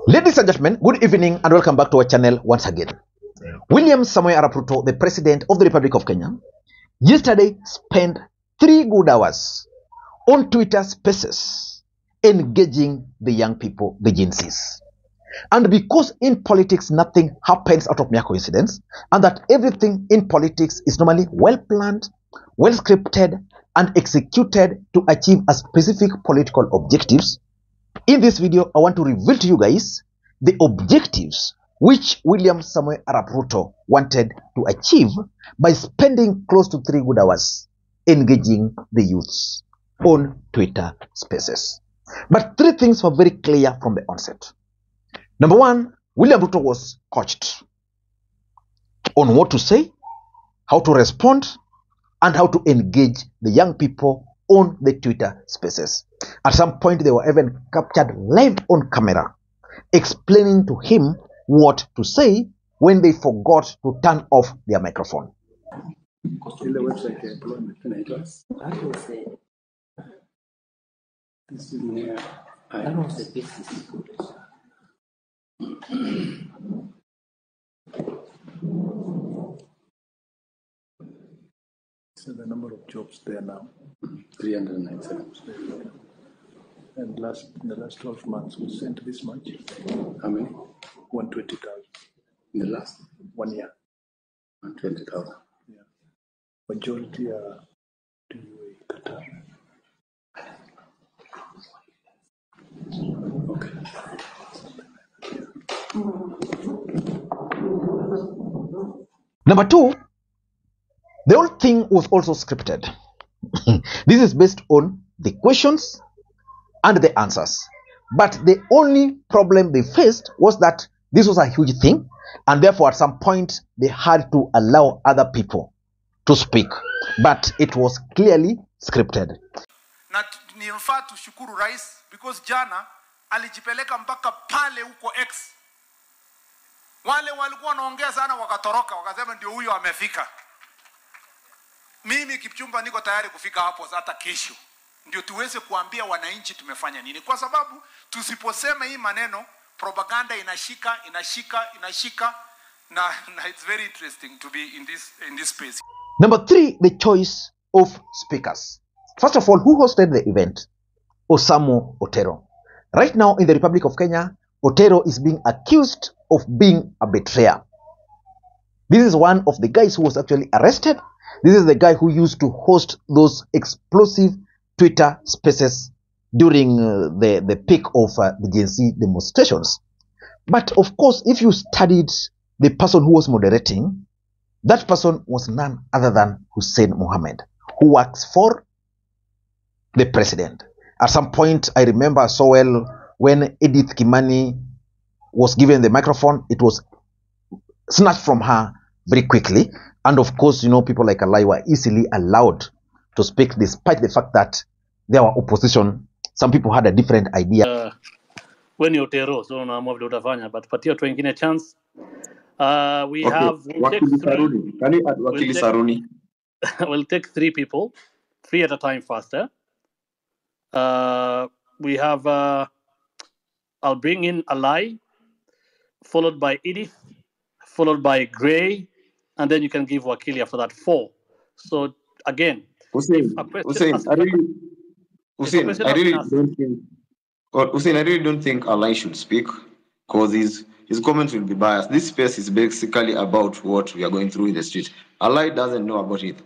Ladies and gentlemen, good evening and welcome back to our channel once again. William Samoei Arap Ruto, the President of the Republic of Kenya, yesterday spent 3 good hours on Twitter Spaces engaging the young people, the Gen Zs. And because in politics nothing happens out of mere coincidence, and that everything in politics is normally well planned, well scripted, and executed to achieve a specific political objectives, in this video, I want to reveal to you guys the objectives which William Samoei Arap Ruto wanted to achieve by spending close to 3 good hours engaging the youths on Twitter Spaces. But 3 things were very clear from the onset. Number 1, William Ruto was coached on what to say, how to respond, and how to engage the young people on the Twitter Spaces. At some point, they were even captured live on camera, explaining to him what to say when they forgot to turn off their microphone. So the number of jobs there now? 397. And in the last 12 months, we sent this much? How many? 120,000. In the last 1 year? 120,000. Yeah. Majority are to UAE, Qatar. Okay. Number 2, the whole thing was also scripted. This is based on the questions and the answers. But the only problem they faced was that this was a huge thing, and therefore at some point they had to allow other people to speak. But it was clearly scripted. Na nifaa tushukuru rais because jana alijipeleka mpaka pale huko X. Wale walikuwa wanaongea sana wakatoroka, wakasema ndio huyo amefika. Mimi Kipchumba niko tayari kufika hapo hata kesho. Ndio tuweze kuambia wananchi tumefanya nini. Kwa sababu tusiposema hii maneno, propaganda inashika na it's very interesting to be in this space. Number 3, the choice of speakers. First of all, who hosted the event? Osamo Otero. Right now in the Republic of Kenya, Otero is being accused of being a betrayer. This is one of the guys who was actually arrested. This is the guy who used to host those explosive Twitter Spaces during the peak of the Gen Z demonstrations. But of course, if you studied the person who was moderating, that person was none other than Hussein Mohammed, who works for the president. At some point, I remember so well when Edith Kimani was given the microphone, it was snatched from her very quickly. And of course, you know, people like Alai were easily allowed to speak despite the fact that there were opposition. Some people had a different idea. When you're Otero, so na mwa vile utafanya, but patia watu wengine chance. We Okay. have we'll take Wakili 3. Saruni. Can you add Wakili Saruni? We'll take 3 people, 3 at a time faster. We have I'll bring in Alai, followed by Edith, followed by Gray, and then you can give Wakili after that 4. So again, Hussein, I really don't think Alai should speak because his comments will be biased. This space is basically about what we are going through in the street. Alai doesn't know about it.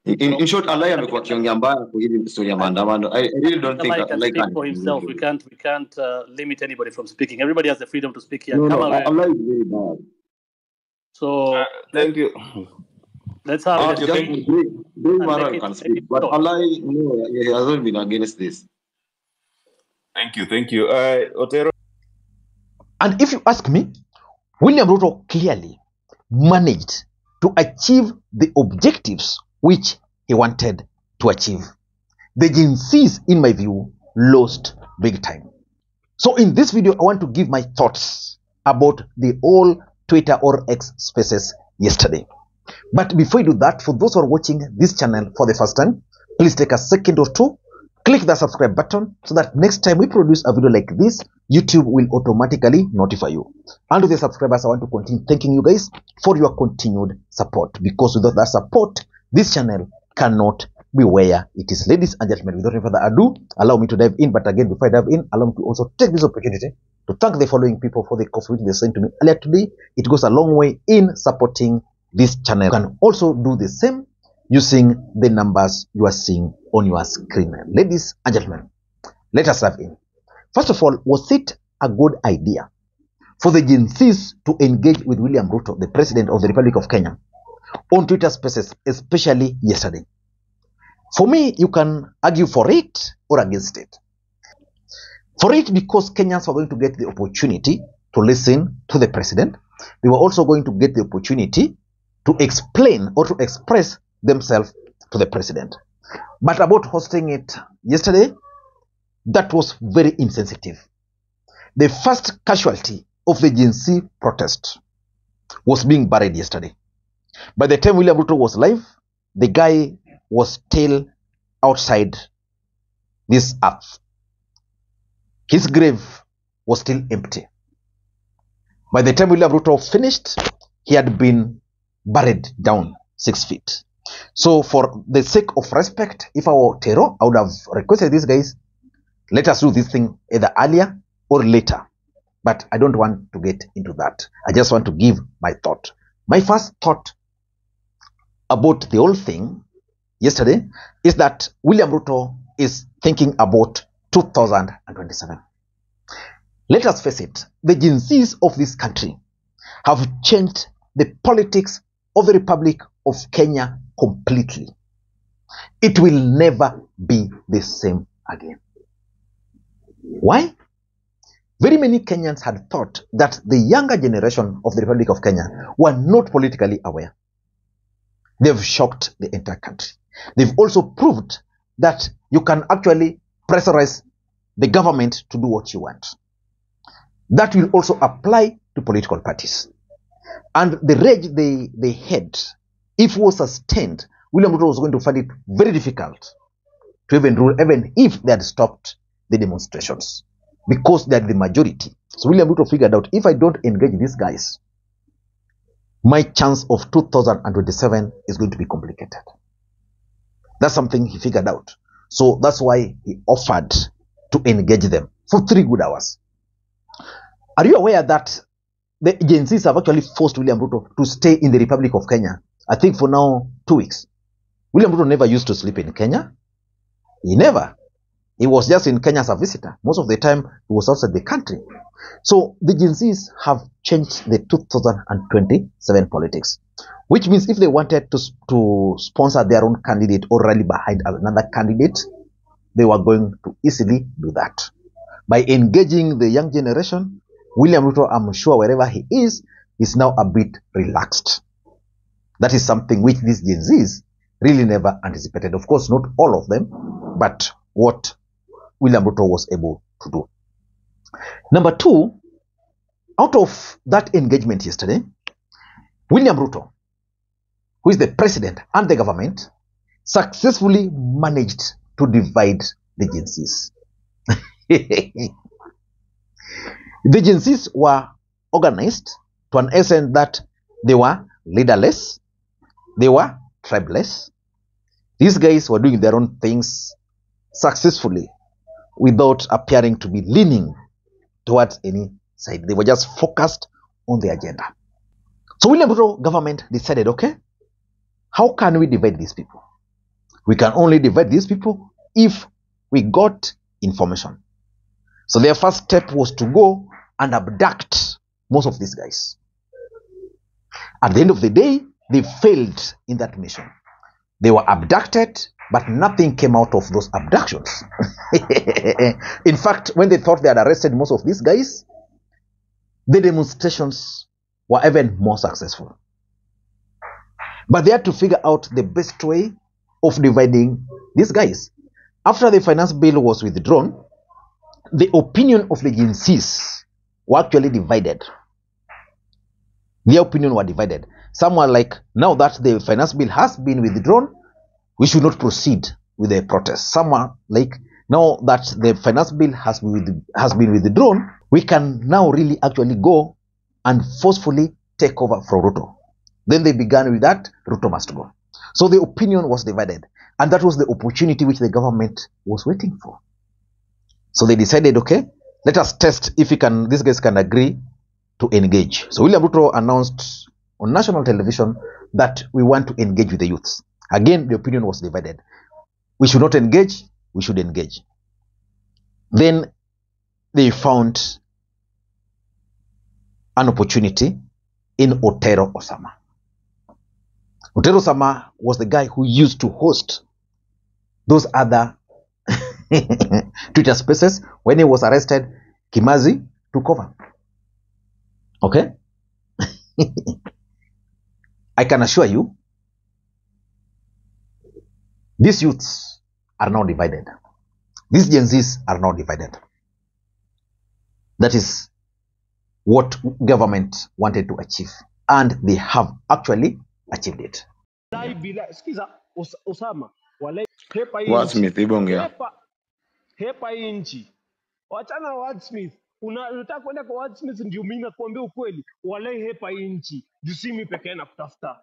In short, Alai amekuwa kiongea mbaya kwa hii story ya maandamano. I really don't think Alai can speak for himself. We can't limit anybody from speaking. Everybody has the freedom to speak here. No, Alai is very bad. So thank you. Let's have it. Maran can speak, but Alai, no, he hasn't been against this. Thank you. Otero. And if you ask me, William Ruto clearly managed to achieve the objectives which he wanted to achieve. The Gen Zs, in my view, lost big time. So in this video, I want to give my thoughts about the whole Twitter or X Spaces yesterday. But before you do that, for those who are watching this channel for the first time, please take a second or two, click the subscribe button so that next time we produce a video like this, YouTube will automatically notify you. And to the subscribers, I want to continue thanking you guys for your continued support, because without that support, this channel cannot be where it is. Ladies and gentlemen, without any further ado, allow me to dive in. But again, before I dive in, allow me to also take this opportunity to thank the following people for the coffee they sent to me earlier today. It goes a long way in supporting this channel. You can also do the same using the numbers you are seeing on your screen. Ladies and gentlemen, let us dive in. First of all, was it a good idea for the Gen Zs to engage with William Ruto, the President of the Republic of Kenya, on Twitter Spaces, especially yesterday? For me, you can argue for it or against it. For it, because Kenyans were going to get the opportunity to listen to the President. They were also going to get the opportunity to explain or to express themselves to the President. But about hosting it yesterday, that was very insensitive. The first casualty of the Gen Z protest was being buried yesterday. By the time William Ruto was live, the guy was still outside this earth. His grave was still empty. By the time William Ruto finished, he had been buried down 6 feet. So for the sake of respect, if I were Tero, I would have requested these guys, let us do this thing either earlier or later. But I don't want to get into that. I just want to give my thought. My first thought about the whole thing yesterday is that William Ruto is thinking about 2027. Let us face it, the Gen Zs of this country have changed the politics of the Republic of Kenya completely. It will never be the same again. Why? Very many Kenyans had thought that the younger generation of the Republic of Kenya were not politically aware. They've shocked the entire country. They've also proved that you can actually pressurize the government to do what you want. That will also apply to political parties. And the rage they had, if it was sustained, William Ruto was going to find it very difficult to even rule, even if they had stopped the demonstrations, because they are the majority. So William Ruto figured out, if I don't engage these guys, my chance of 2027 is going to be complicated. That's something he figured out. So that's why he offered to engage them for 3 good hours. Are you aware that the agencies have actually forced William Ruto to stay in the Republic of Kenya, I think for now 2 weeks? William Ruto never used to sleep in Kenya. He never. He was just in Kenya as a visitor. Most of the time, he was outside the country. So the Gen Zs have changed the 2027 politics, which means if they wanted to sponsor their own candidate or rally behind another candidate, they were going to easily do that. By engaging the young generation, William Ruto, I'm sure wherever he is now a bit relaxed. That is something which these Gen Zs really never anticipated. Of course, not all of them, but what William Ruto was able to do. Number 2, out of that engagement yesterday, William Ruto, who is the president and the government, successfully managed to divide the Gen Zs. The Gen Zs were organized to an extent that they were leaderless, they were tribeless. These guys were doing their own things successfully without appearing to be leaning towards any side. They were just focused on the agenda. So William Ruto government decided, okay, how can we divide these people? We can only divide these people if we got information. So their first step was to go and abduct most of these guys. At the end of the day, they failed in that mission. They were abducted, but nothing came out of those abductions. In fact, when they thought they had arrested most of these guys, the demonstrations were even more successful. But they had to figure out the best way of dividing these guys. After the finance bill was withdrawn, the opinion of the Gen Zs were actually divided. Their opinion were divided. Some were like, now that the finance bill has been withdrawn, we should not proceed with the protest. Some were like, Now that the finance bill has been withdrawn, we can now really actually go and forcefully take over from Ruto. Then they began with that, Ruto must go. So the opinion was divided, and that was the opportunity which the government was waiting for. So they decided, okay, let us test if these guys can agree to engage. So William Ruto announced on national television that we want to engage with the youths. Again, the opinion was divided. We should not engage, we should engage. Then they found an opportunity in Otero Osama. Otero Osama was the guy who used to host those other Twitter spaces. When he was arrested, Kimazi took over. Okay? I can assure you, these youths are now divided. These Gen Zs are now divided. That is what government wanted to achieve, and they have actually achieved it. Wordsmith, ibongea. Hepa inchi. Wachana Wordsmith. Unataka kwenda kwa Wordsmith ndio mimi nakuambia ukweli. Walai hepa inchi. Jusimi pekee na kutafuta.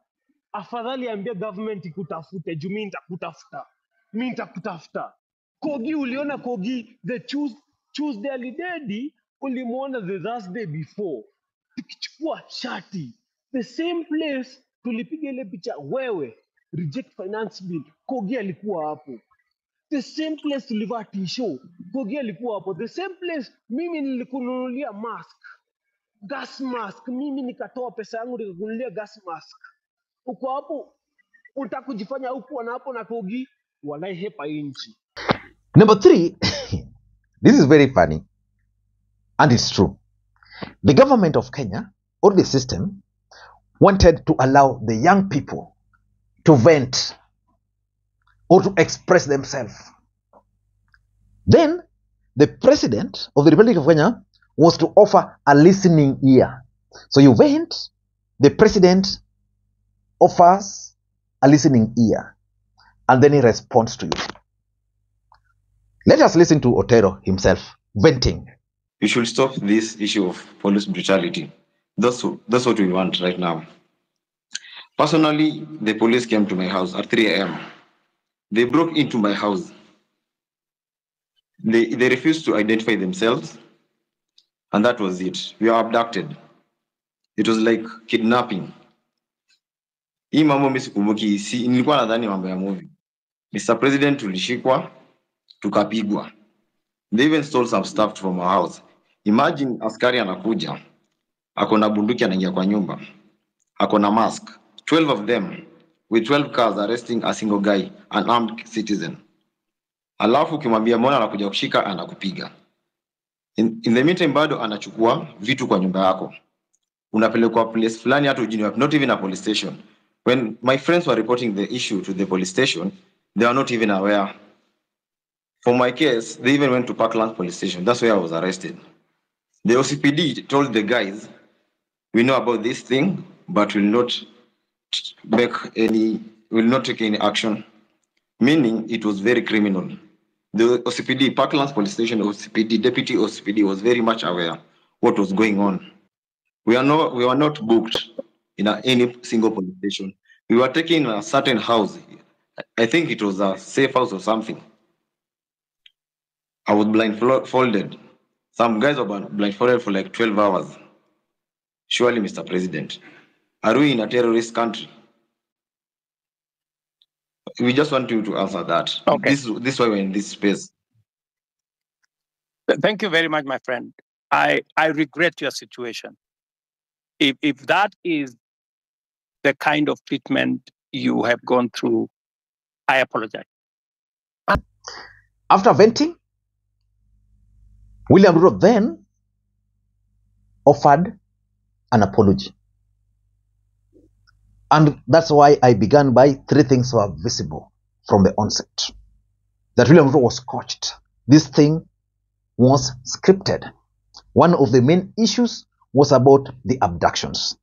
Afadhali ambia government ikutafute, juu mimi nitakutafuta. Mimi nitakutafuta. Kogi uliona Kogi the Tuesday alidedi, ulimuona the Thursday before. Tukichukua shati. The same place tulipiga ile picha wewe reject finance bill. Kogi alikuwa hapo. The same place tulivaa t-shirt. Kogi alikuwa hapo. The same place mimi nilikununulia mask. Gas mask. Mimi nikatoa pesa yangu nikakununulia gas mask. Uko hapo unataka kujifanya huko na hapo na Kogi, walai hepa inchi. Number 3, this is very funny, and it's true. The government of Kenya, or the system, wanted to allow the young people to vent or to express themselves. Then, the president of the Republic of Kenya was to offer a listening ear. So you vent, the president offers a listening ear, and then he responds to you. Let us listen to Otero himself venting. You should stop this issue of police brutality. That's what we want right now. Personally, the police came to my house at 3 a.m. They broke into my house. They refused to identify themselves, and that was it. We were abducted. It was like kidnapping. Hii mambo mimi sikumbuki, nilikuwa nadhani mambo ya movie. Mr. President tulishikwa, tukapigwa. They even stole some stuff from our house. Imagine askari anakuja, ako na bunduki anaingia kwa nyumba, ako na mask, 12 of them with 12 cars arresting a single guy, an armed citizen. Alafu ukimwambia mbona anakuja kushika, anakupiga. In the meantime bado anachukua vitu kwa nyumba yako. Unapelekwa place fulani hata ujini wapi, not even a police station. When my friends were reporting the issue to the police station, they were not even aware. For my case, they even went to Parkland police station. That's where I was arrested. The OCPD told the guys, we know about this thing, but will not take any action. Meaning it was very criminal. The OCPD, Parkland police station, OCPD, deputy OCPD was very much aware what was going on. We were not booked in any single police station. We were taken in a certain house. I think it was a safe house or something. I was blindfolded. Some guys were blindfolded for like 12 hours. Surely, Mr. President, are we in a terrorist country? We just want you to answer that. Okay. This is why we're in this space. Thank you very much, my friend. I regret your situation. If that is the kind of treatment you have gone through, I apologize. After venting, William Ruto then offered an apology. And that's why I began by 3 things were visible from the onset. That William Ruto was coached. This thing was scripted. One of the main issues was about the abductions.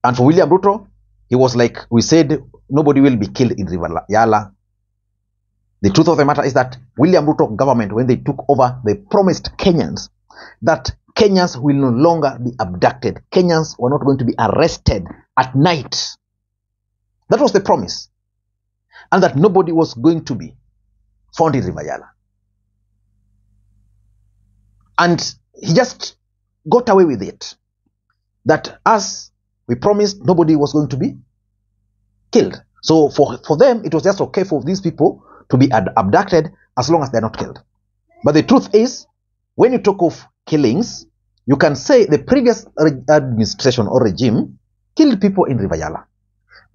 And for William Ruto, he was like, we said, nobody will be killed in River Yala. The truth of the matter is that William Ruto government, when they took over, they promised Kenyans that Kenyans will no longer be abducted. Kenyans were not going to be arrested at night. That was the promise. And that nobody was going to be found in Rivayala. And he just got away with it. That as we promised, nobody was going to be killed. So for them, it was just okay for these people to be abducted as long as they're not killed. But the truth is, when you talk of killings, you can say the previous administration or regime killed people in Rivayala.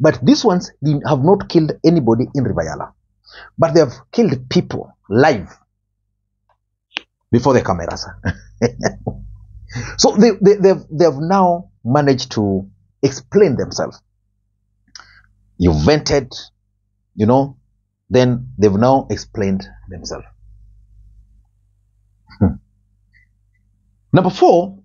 But these ones have not killed anybody in Rivayala. But they have killed people live before the cameras. So they have now managed to explain themselves. You vented, then they've now explained themselves. Number 4,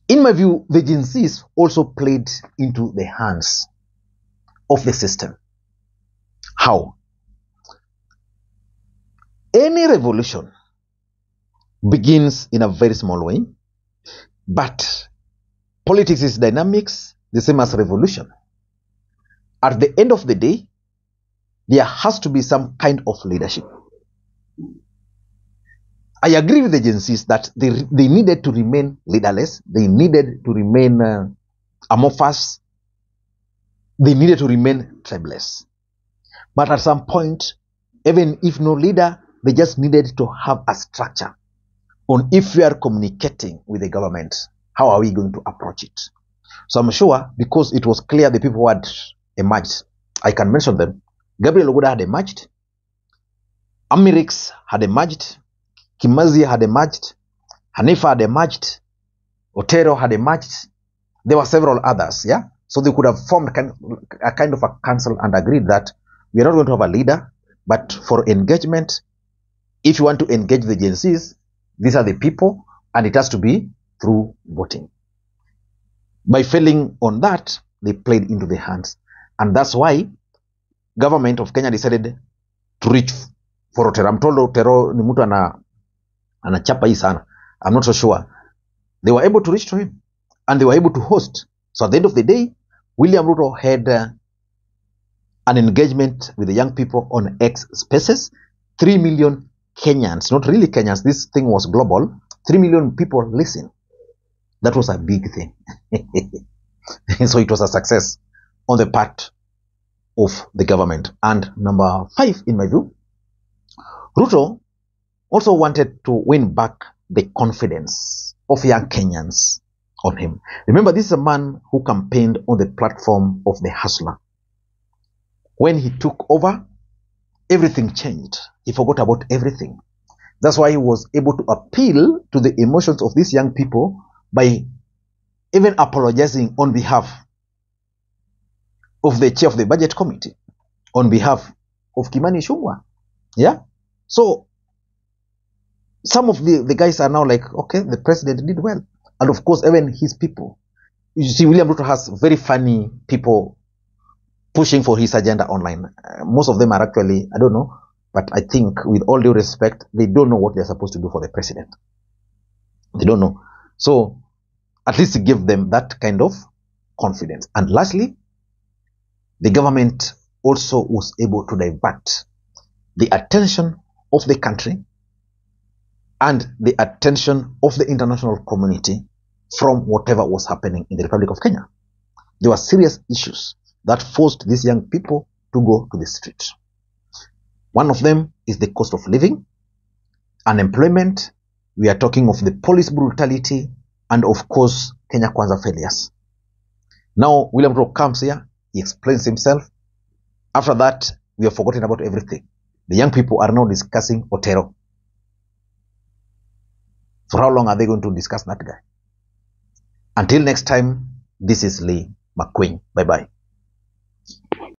in my view, the Gen Zs also played into the hands of the system. How? Any revolution begins in a very small way, but politics is dynamics, the same as revolution. At the end of the day, there has to be some kind of leadership. I agree with the Gen Zs that they needed to remain leaderless, they needed to remain amorphous, they needed to remain tribeless. But at some point, even if no leader, they just needed to have a structure on if we are communicating with the government, how are we going to approach it? So I'm sure, because it was clear the people who had emerged, I can mention them. Gabriel Ogoda had emerged, Amirix had emerged, Kimazi had emerged, Hanifa had emerged, Otero had emerged. There were several others, yeah? So they could have formed a kind of a council and agreed that we are not going to have a leader, but for engagement, if you want to engage the Gen Zs, these are the people, and it has to be through voting. By failing on that, they played into the hands. And that's why government of Kenya decided to reach for Otero. I'm told Otero ni mtu anachapa hii sana. I'm not so sure. They were able to reach to him, and they were able to host. So at the end of the day, William Ruto had an engagement with the young people on X Spaces. 3 million Kenyans, not really Kenyans, this thing was global. 3 million people listen. That was a big thing. So it was a success on the part of the government. And number 5, in my view, Ruto also wanted to win back the confidence of young Kenyans on him. Remember, this is a man who campaigned on the platform of the hustler. When he took over, everything changed. He forgot about everything. That's why he was able to appeal to the emotions of these young people by even apologizing on behalf of the chair of the budget committee, on behalf of Kimani Ichung'wah. Yeah? So, some of the guys are now like, okay, the president did well. And of course, even his people. You see, William Ruto has very funny people pushing for his agenda online. Most of them are actually, I don't know, but I think with all due respect, they don't know what they're supposed to do for the president. They don't know. So, at least give them that kind of confidence. And lastly, the government also was able to divert the attention of the country and the attention of the international community from whatever was happening in the Republic of Kenya. There were serious issues that forced these young people to go to the street. One of them is the cost of living, unemployment. We are talking of the police brutality, and of course, Kenya Kwanza failures. Now, William Ruto comes here, he explains himself. After that, we have forgotten about everything. The young people are now discussing Otero. For how long are they going to discuss that guy? Until next time, this is Lee Makwiny. Bye-bye.